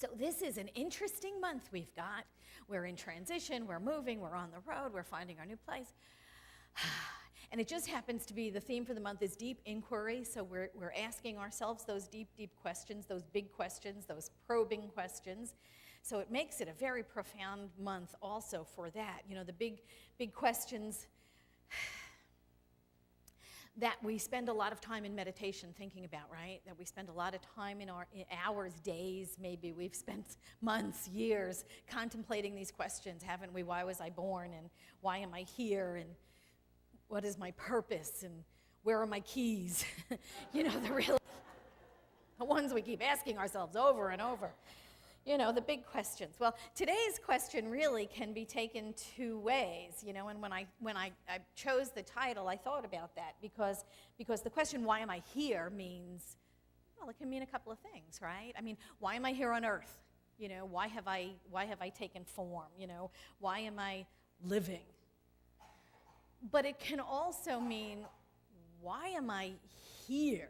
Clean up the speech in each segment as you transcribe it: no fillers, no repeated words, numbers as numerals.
So this is an interesting month we've got. We're in transition, we're moving, we're on the road, we're finding our new place. And it just happens to be the theme for the month is deep inquiry. So we're asking ourselves those deep, deep questions, those big questions, those probing questions. So it makes it a very profound month also for that. You know, the big, big questions that we spend a lot of time in meditation thinking about, right? That we spend a lot of time in hours, days, maybe we've spent months, years contemplating these questions, haven't we? Why was I born? And why am I here? And what is my purpose? And where are my keys? You know, the ones we keep asking ourselves over and over. You know, the big questions. Well, today's question really can be taken two ways, you know, and when I chose the title, I thought about that because the question, why am I here, means, well, it can mean a couple of things, right? I mean, why am I here on earth? You know, why have I taken form? You know, why am I living? But it can also mean, why am I here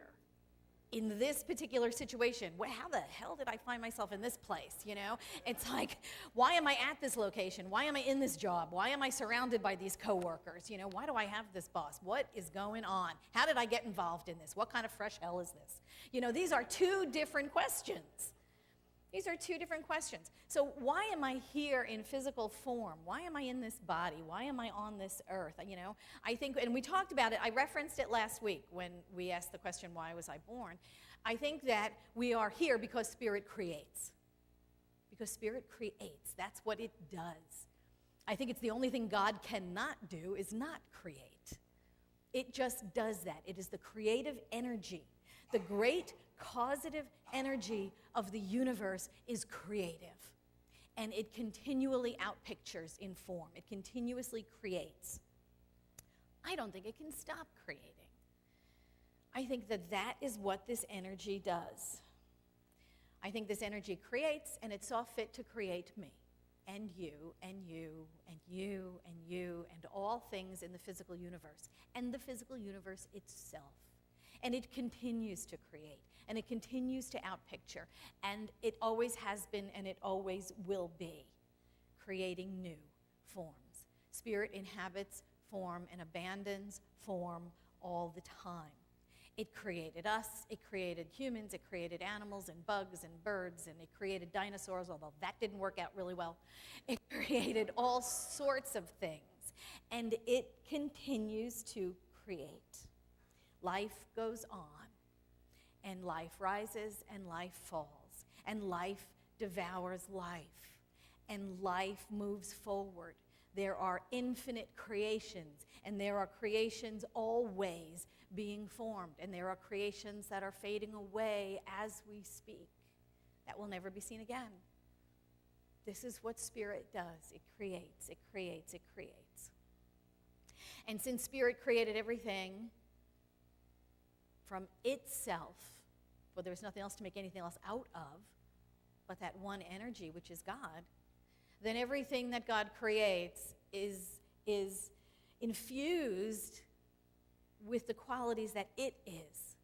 in this particular situation? How the hell did I find myself in this place, you know? It's like, why am I at this location? Why am I in this job? Why am I surrounded by these coworkers? You know, why do I have this boss? What is going on? How did I get involved in this? What kind of fresh hell is this? You know, these are two different questions. These are two different questions. So why am I here in physical form? Why am I in this body? Why am I on this earth? You know, I think, and we talked about it, I referenced it last week when we asked the question, why was I born? I think that we are here because Spirit creates. Because Spirit creates. That's what it does. I think it's the only thing God cannot do is not create. It just does that. It is the creative energy. The great causative energy of the universe is creative. And it continually outpictures in form. It continuously creates. I don't think it can stop creating. I think that is what this energy does. I think this energy creates, and it saw fit to create me, and you, and you, and you, and you, and all things in the physical universe, and the physical universe itself. And it continues to create, and it continues to outpicture, and it always has been, and it always will be, creating new forms. Spirit inhabits form and abandons form all the time. It created us, it created humans, it created animals and bugs and birds, and it created dinosaurs, although that didn't work out really well. It created all sorts of things, and it continues to create. Life goes on, and life rises, and life falls, and life devours life, and life moves forward. There are infinite creations, and there are creations always being formed, and there are creations that are fading away as we speak, that will never be seen again. This is what Spirit does. It creates, it creates, it creates. And since Spirit created everything from itself, for there was nothing else to make anything else out of but that one energy, which is God, then everything that God creates is infused with the qualities that it is.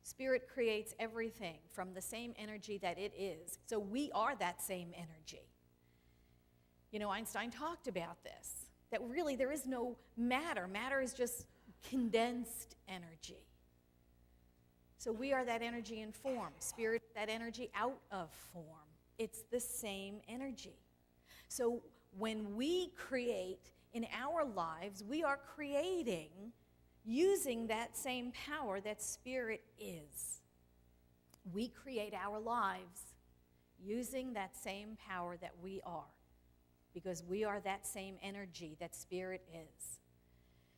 Spirit creates everything from the same energy that it is. So we are that same energy. You know, Einstein talked about this, that really there is no matter. Matter is just condensed energy. So we are that energy in form. Spirit, that energy out of form. It's the same energy. So when we create in our lives, we are creating using that same power that Spirit is. We create our lives using that same power that we are, because we are that same energy that Spirit is.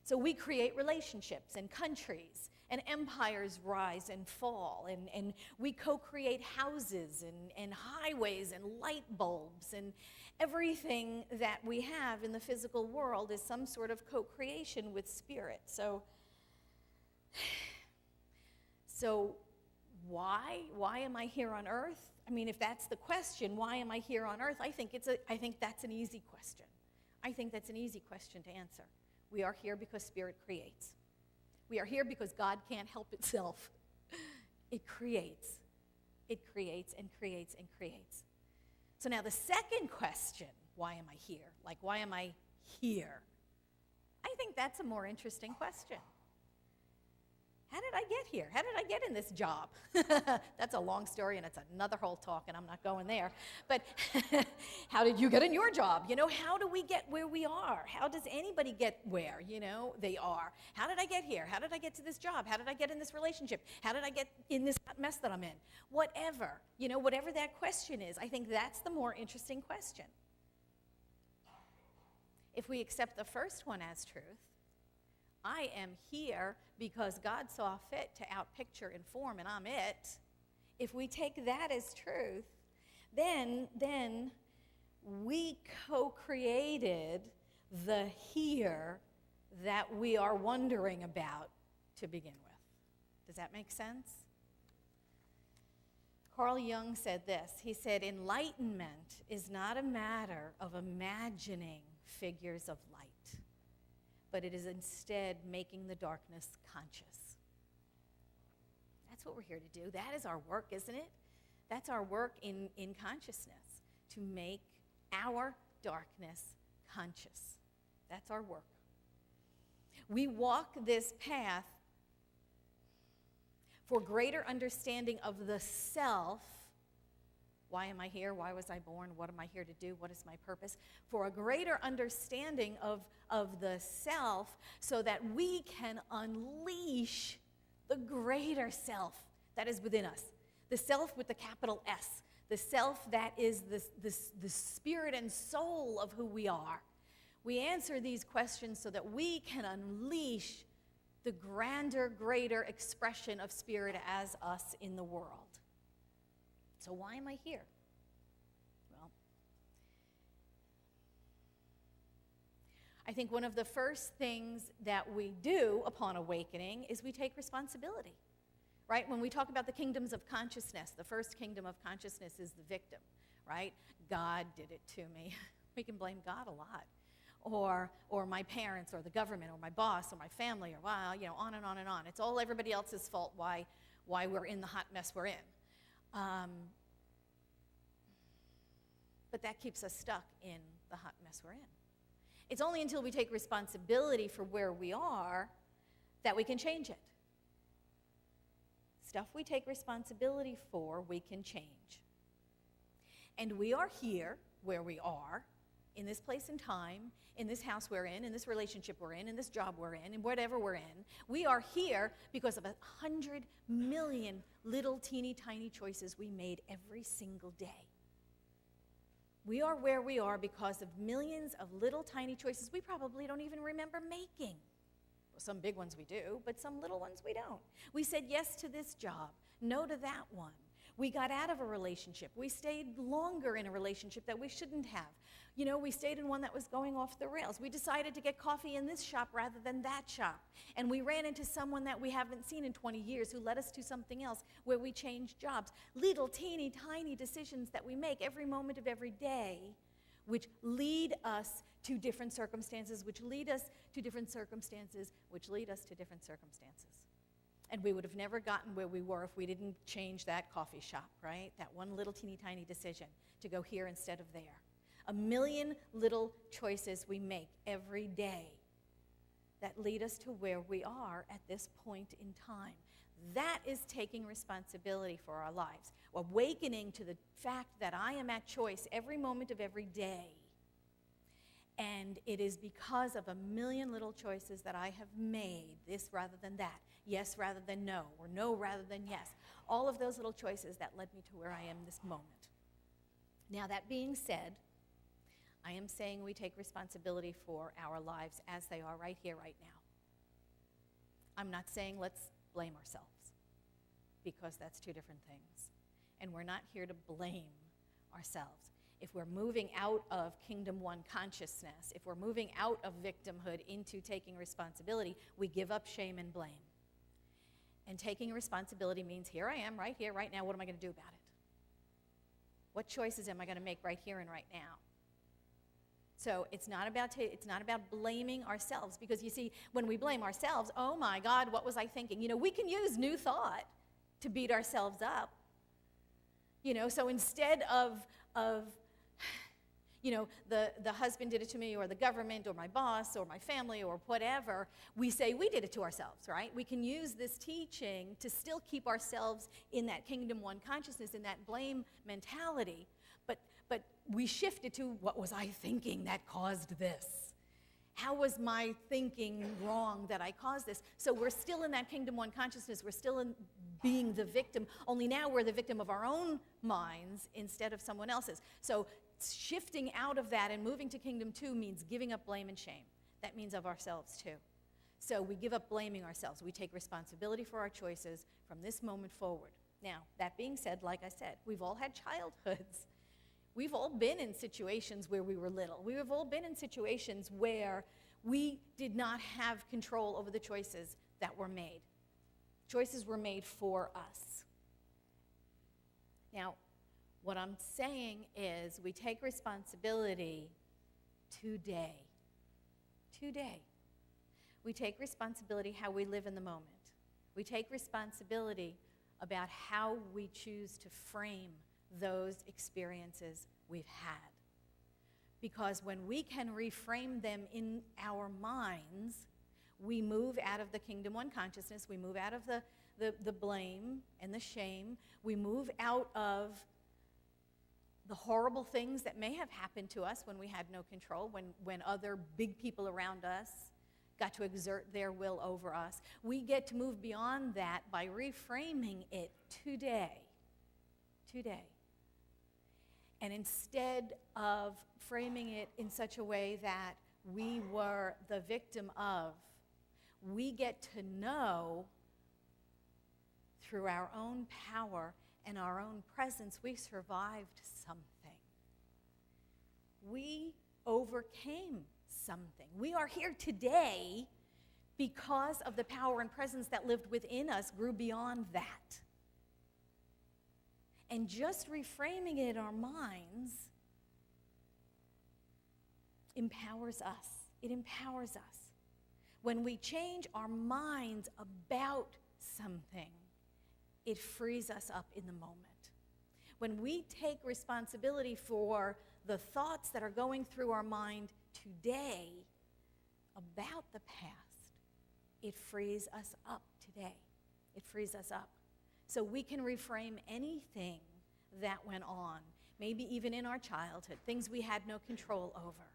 So we create relationships and countries, and empires rise and fall, and we co-create houses and highways and light bulbs, and everything that we have in the physical world is some sort of co-creation with Spirit. So why am I here on earth? I mean, if that's the question, why am I here on earth? I think that's an easy question. I think that's an easy question to answer. We are here because Spirit creates. We are here because God can't help itself. It creates. It creates and creates and creates. So now the second question, why am I here? Like, why am I here? I think that's a more interesting question. How did I get here? How did I get in this job? That's a long story, and it's another whole talk, and I'm not going there. But how did you get in your job? You know, how do we get where we are? How does anybody get where, you know, they are? How did I get here? How did I get to this job? How did I get in this relationship? How did I get in this mess that I'm in? Whatever, you know, whatever that question is, I think that's the more interesting question. If we accept the first one as truth, I am here because God saw fit to outpicture and form, and I'm it. If we take that as truth, then we co-created the here that we are wondering about to begin with. Does that make sense? Carl Jung said this. He said, enlightenment is not a matter of imagining figures of light, but it is instead making the darkness conscious. That's what we're here to do. That is our work, isn't it? That's our work in consciousness, to make our darkness conscious. That's our work. We walk this path for greater understanding of the self. Why am I here? Why was I born? What am I here to do? What is my purpose? For a greater understanding of the self, so that we can unleash the greater self that is within us. The self with the capital S. The self that is the spirit and soul of who we are. We answer these questions so that we can unleash the grander, greater expression of spirit as us in the world. So why am I here? Well, I think one of the first things that we do upon awakening is we take responsibility, right? When we talk about the kingdoms of consciousness, the first kingdom of consciousness is the victim, right? God did it to me. We can blame God a lot. Or my parents, or the government, or my boss, or my family, or wow, you know, on and on and on. It's all everybody else's fault why we're in the hot mess we're in. But that keeps us stuck in the hot mess we're in. It's only until we take responsibility for where we are that we can change it. Stuff we take responsibility for, we can change. And we are here where we are, in this place and time, in this house we're in this relationship we're in this job we're in whatever we're in. We are here because of 100 million little teeny tiny choices we made every single day. We are where we are because of millions of little tiny choices we probably don't even remember making. Well, some big ones we do, but some little ones we don't. We said yes to this job, no to that one. We got out of a relationship. We stayed longer in a relationship that we shouldn't have. You know, we stayed in one that was going off the rails. We decided to get coffee in this shop rather than that shop. And we ran into someone that we haven't seen in 20 years who led us to something else where we changed jobs. Little teeny tiny decisions that we make every moment of every day, which lead us to different circumstances, which lead us to different circumstances, which lead us to different circumstances. And we would have never gotten where we were if we didn't change that coffee shop, right? That one little teeny tiny decision to go here instead of there. A million little choices we make every day that lead us to where we are at this point in time. That is taking responsibility for our lives. Awakening to the fact that I am at choice every moment of every day. And it is because of a million little choices that I have made, this rather than that, yes rather than no, or no rather than yes. All of those little choices that led me to where I am this moment. Now, that being said, I am saying we take responsibility for our lives as they are right here, right now. I'm not saying let's blame ourselves, because that's two different things. And we're not here to blame ourselves. If we're moving out of Kingdom One consciousness, if we're moving out of victimhood into taking responsibility, we give up shame and blame. And taking responsibility means here I am, right here, right now, what am I going to do about it? What choices am I going to make right here and right now? So it's not about blaming ourselves, because you see, when we blame ourselves, oh my God, what was I thinking? You know, we can use new thought to beat ourselves up. You know, so instead of The husband did it to me, or the government, or my boss, or my family, or whatever, we say we did it to ourselves, right? We can use this teaching to still keep ourselves in that kingdom one consciousness, in that blame mentality, but we shift it to, what was I thinking that caused this? How was my thinking wrong that I caused this? So we're still in that kingdom one consciousness. We're still in being the victim, only now we're the victim of our own minds instead of someone else's. So shifting out of that and moving to kingdom two means giving up blame and shame. That means of ourselves too. So we give up blaming ourselves. We take responsibility for our choices from this moment forward. Now, that being said, like I said, we've all had childhoods. We've all been in situations where we were little. We've all been in situations where we did not have control over the choices that were made. Choices were made for us. Now, what I'm saying is we take responsibility today. Today. We take responsibility how we live in the moment. We take responsibility about how we choose to frame those experiences we've had. Because when we can reframe them in our minds, we move out of the kingdom one consciousness, we move out of the blame and the shame, we move out of the horrible things that may have happened to us when we had no control, when other big people around us got to exert their will over us. We get to move beyond that by reframing it today. Today. And instead of framing it in such a way that we were the victim of, we get to know through our own power and our own presence, we survived something. We overcame something. We are here today because of the power and presence that lived within us, grew beyond that. And just reframing it in our minds empowers us. It empowers us. When we change our minds about something, it frees us up in the moment. When we take responsibility for the thoughts that are going through our mind today about the past, it frees us up today. It frees us up. So we can reframe anything that went on, maybe even in our childhood, things we had no control over.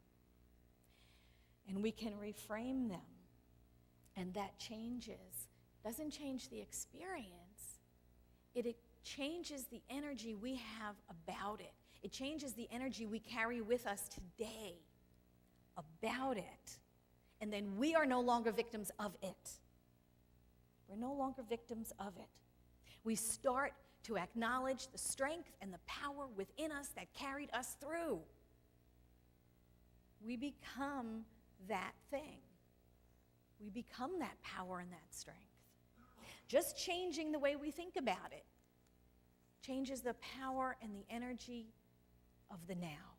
And we can reframe them. And that doesn't change the experience. It changes the energy we have about it. It changes the energy we carry with us today about it. And then we are no longer victims of it. We're no longer victims of it. We start to acknowledge the strength and the power within us that carried us through. We become that thing. We become that power and that strength. Just changing the way we think about it changes the power and the energy of the now,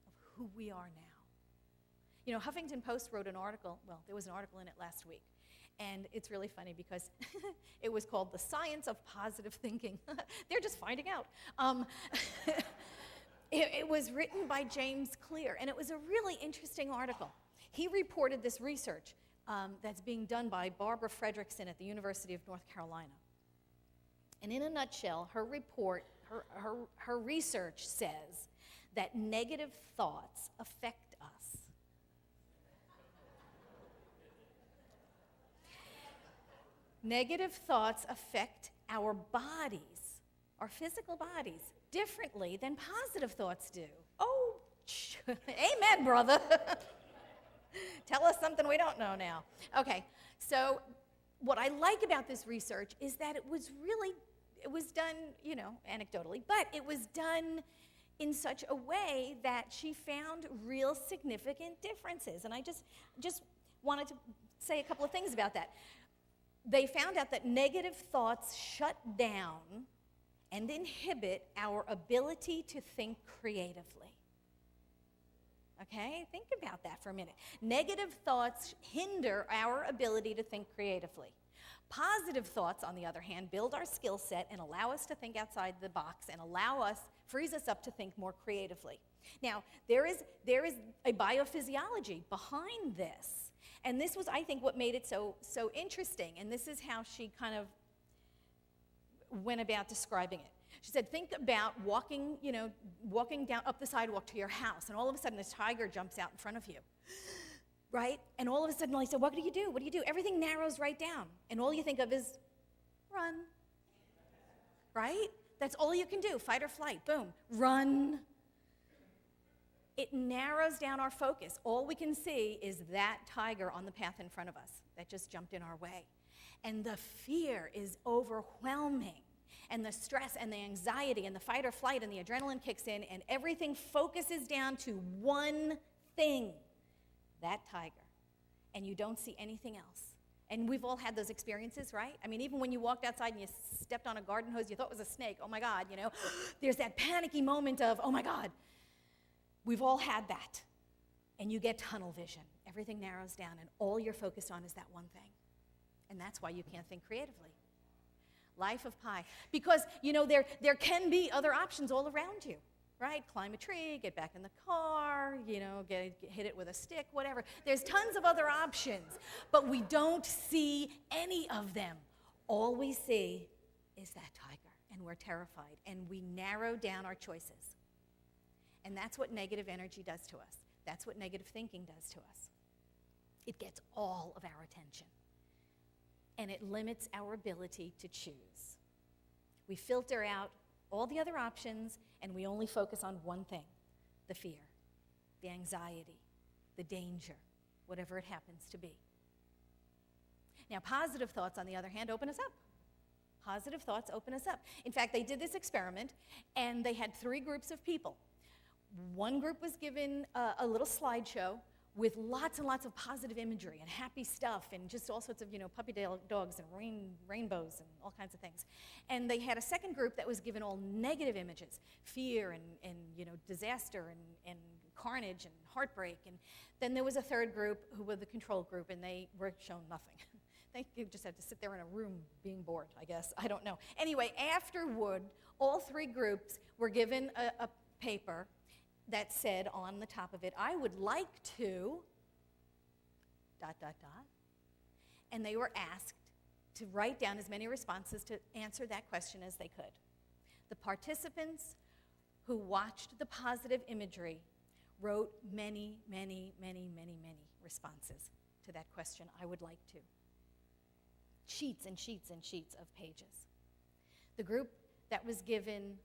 of who we are now. Huffington Post wrote an article, there was an article in it last week, and it's really funny because it was called The Science of Positive Thinking. They're just finding out. It was written by James Clear, and it was a really interesting article. He reported this research that's being done by Barbara Fredrickson at the University of North Carolina. And in a nutshell, her report, her research says that negative thoughts affect us. Negative thoughts affect our bodies, our physical bodies, differently than positive thoughts do. Oh, amen, brother. Tell us something we don't know now. Okay, so what I like about this research is that it was done, anecdotally, but it was done in such a way that she found real significant differences. And I just wanted to say a couple of things about that. They found out that negative thoughts shut down and inhibit our ability to think creatively. Okay, think about that for a minute. Negative thoughts hinder our ability to think creatively. Positive thoughts, on the other hand, build our skill set and allow us to think outside the box and allow us frees us up to think more creatively. Now, there is a biophysiology behind this. And this was, I think, what made it so interesting. And this is how she kind of went about describing it. She said, think about walking down up the sidewalk to your house, and all of a sudden this tiger jumps out in front of you, right? And all of a sudden, I said, what do you do? What do you do? Everything narrows right down, and all you think of is run, right? That's all you can do, fight or flight, boom, run. It narrows down our focus. All we can see is that tiger on the path in front of us that just jumped in our way. And the fear is overwhelming. And the stress and the anxiety and the fight or flight and the adrenaline kicks in, and everything focuses down to one thing, that tiger. And you don't see anything else. And we've all had those experiences, right? I mean, even when you walked outside and you stepped on a garden hose you thought was a snake, oh my God, there's that panicky moment of, oh my God. We've all had that. And you get tunnel vision. Everything narrows down, and all you're focused on is that one thing. And that's why you can't think creatively. Life of Pi. Because, there can be other options all around you, right? Climb a tree, get back in the car, hit it with a stick, whatever. There's tons of other options, but we don't see any of them. All we see is that tiger, and we're terrified, and we narrow down our choices. And that's what negative energy does to us. That's what negative thinking does to us. It gets all of our attention. And it limits our ability to choose. We filter out all the other options, and we only focus on one thing, the fear, the anxiety, the danger, whatever it happens to be. Now, positive thoughts, on the other hand, open us up. Positive thoughts open us up. In fact, they did this experiment, and they had 3 groups of people. One group was given a little slideshow with lots and lots of positive imagery and happy stuff and just all sorts of, puppy dogs and rainbows and all kinds of things. And they had a second group that was given all negative images, fear and disaster and carnage and heartbreak. And then there was a third group who were the control group, and they were shown nothing. They just had to sit there in a room being bored, I guess. I don't know. Anyway, afterward, all 3 groups were given a paper that said on the top of it, I would like to, ... And they were asked to write down as many responses to answer that question as they could. The participants who watched the positive imagery wrote many, many, many, many, many responses to that question, I would like to. Sheets and sheets and sheets of pages. The group that was given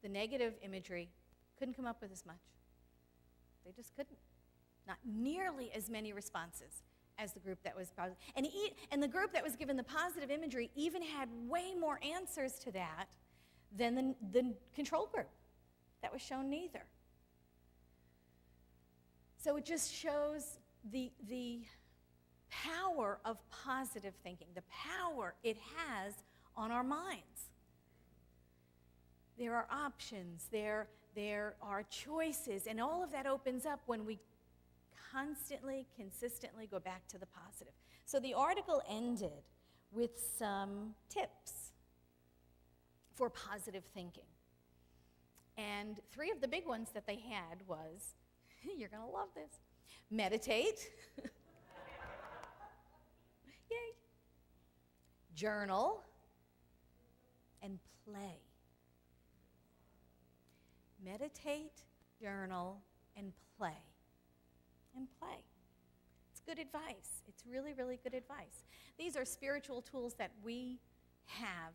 the negative imagery couldn't come up with as much. They just couldn't. Not nearly as many responses as the group that was positive. And the group that was given the positive imagery even had way more answers to that than the control group that was shown neither. So it just shows the power of positive thinking, the power it has on our minds. There are options, there are choices, and all of that opens up when we constantly, consistently go back to the positive. So the article ended with some tips for positive thinking. And 3 of the big ones that they had was, you're going to love this, meditate, yay, journal, and play. Meditate, journal, and play. And play. It's good advice. It's really, really good advice. These are spiritual tools that we have,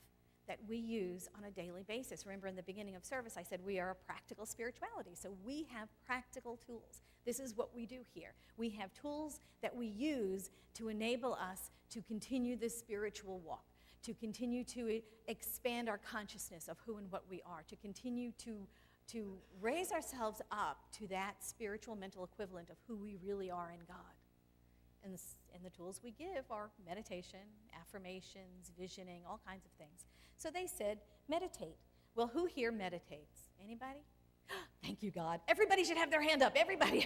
that we use on a daily basis. Remember, in the beginning of service, I said we are a practical spirituality. So we have practical tools. This is what we do here. We have tools that we use to enable us to continue this spiritual walk, to continue to expand our consciousness of who and what we are, to continue to raise ourselves up to that spiritual mental equivalent of who we really are in God. And the tools we give are meditation, affirmations, visioning, all kinds of things. So they said, meditate. Well, who here meditates? Anybody? Thank you, God. Everybody should have their hand up. Everybody.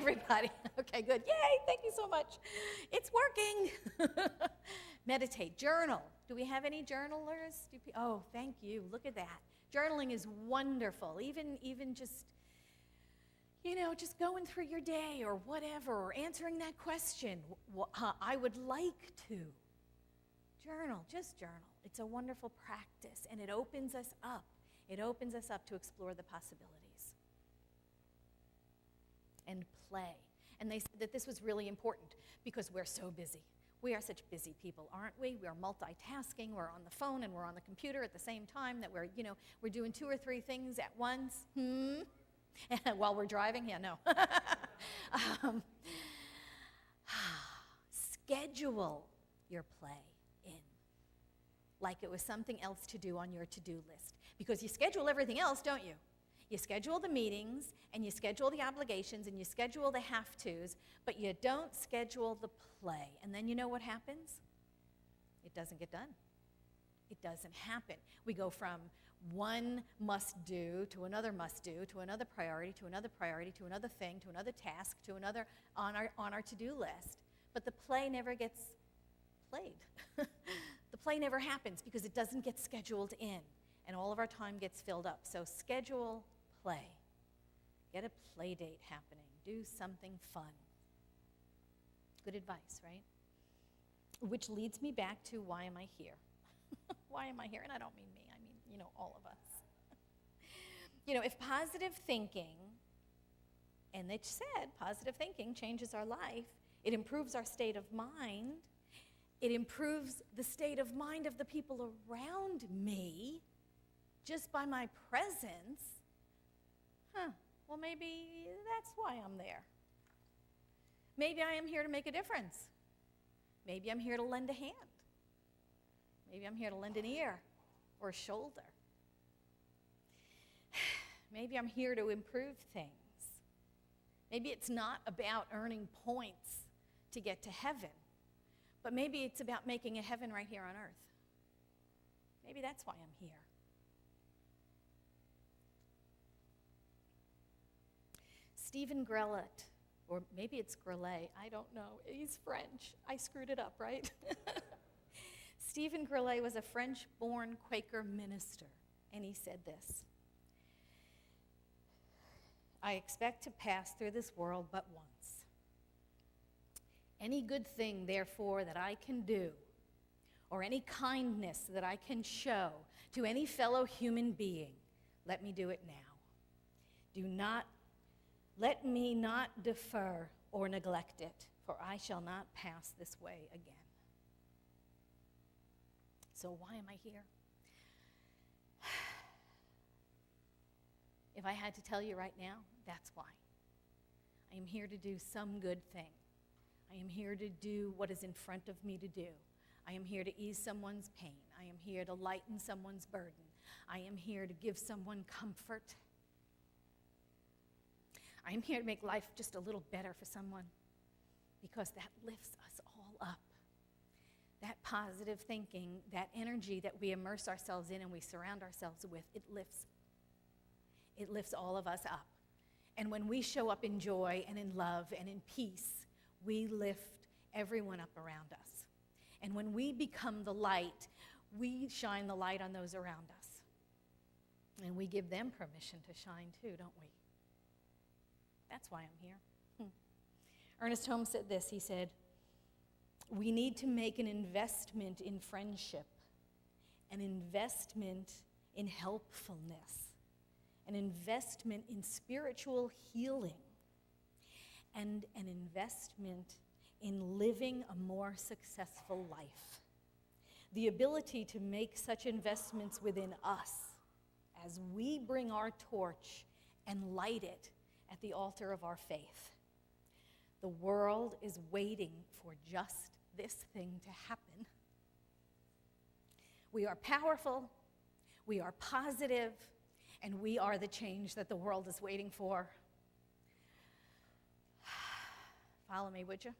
Okay, good. Yay, thank you so much. It's working. Meditate. Journal. Do we have any journalers? Oh, thank you. Look at that. Journaling is wonderful, even just, just going through your day or whatever, or answering that question. I would like to. Journal, just journal. It's a wonderful practice, and it opens us up. It opens us up to explore the possibilities. And play. And they said that this was really important because we're so busy. We are such busy people, aren't we? We're multitasking. We're on the phone and we're on the computer at the same time that we're doing 2 or 3 things at once. While we're driving? Yeah, no. Schedule your play in like it was something else to do on your to-do list. Because you schedule everything else, don't you? You schedule the meetings, and you schedule the obligations, and you schedule the have-tos, but you don't schedule the play. And then you know what happens? It doesn't get done. It doesn't happen. We go from one must-do to another must-do, to another priority, to another priority, to another thing, to another task, to another on our to-do list. But the play never gets played. The play never happens because it doesn't get scheduled in, and all of our time gets filled up. So schedule play. Get a play date happening. Do something fun. Good advice, right? Which leads me back to why am I here? Why am I here? And I don't mean me. I mean, all of us. If positive thinking, and it said positive thinking changes our life, it improves our state of mind, it improves the state of mind of the people around me just by my presence, well, maybe that's why I'm there. Maybe I am here to make a difference. Maybe I'm here to lend a hand. Maybe I'm here to lend an ear or a shoulder. Maybe I'm here to improve things. Maybe it's not about earning points to get to heaven, but maybe it's about making a heaven right here on earth. Maybe that's why I'm here. Stephen Grellet, or maybe it's Grellet, I don't know. He's French. I screwed it up, right? Stephen Grellet was a French-born Quaker minister, and he said this: I expect to pass through this world but once. Any good thing, therefore, that I can do, or any kindness that I can show to any fellow human being, let me do it now. Let me not defer or neglect it, for I shall not pass this way again. So why am I here? If I had to tell you right now, that's why. I am here to do some good thing. I am here to do what is in front of me to do. I am here to ease someone's pain. I am here to lighten someone's burden. I am here to give someone comfort. I am here to make life just a little better for someone, because that lifts us all up. That positive thinking, that energy that we immerse ourselves in and we surround ourselves with, it lifts all of us up. And when we show up in joy and in love and in peace, we lift everyone up around us. And when we become the light, we shine the light on those around us. And we give them permission to shine too, don't we? That's why I'm here. Ernest Holmes said this. He said, we need to make an investment in friendship, an investment in helpfulness, an investment in spiritual healing, and an investment in living a more successful life. The ability to make such investments within us as we bring our torch and light it at the altar of our faith. The world is waiting for just this thing to happen. We are powerful, we are positive, and we are the change that the world is waiting for. Follow me, would you?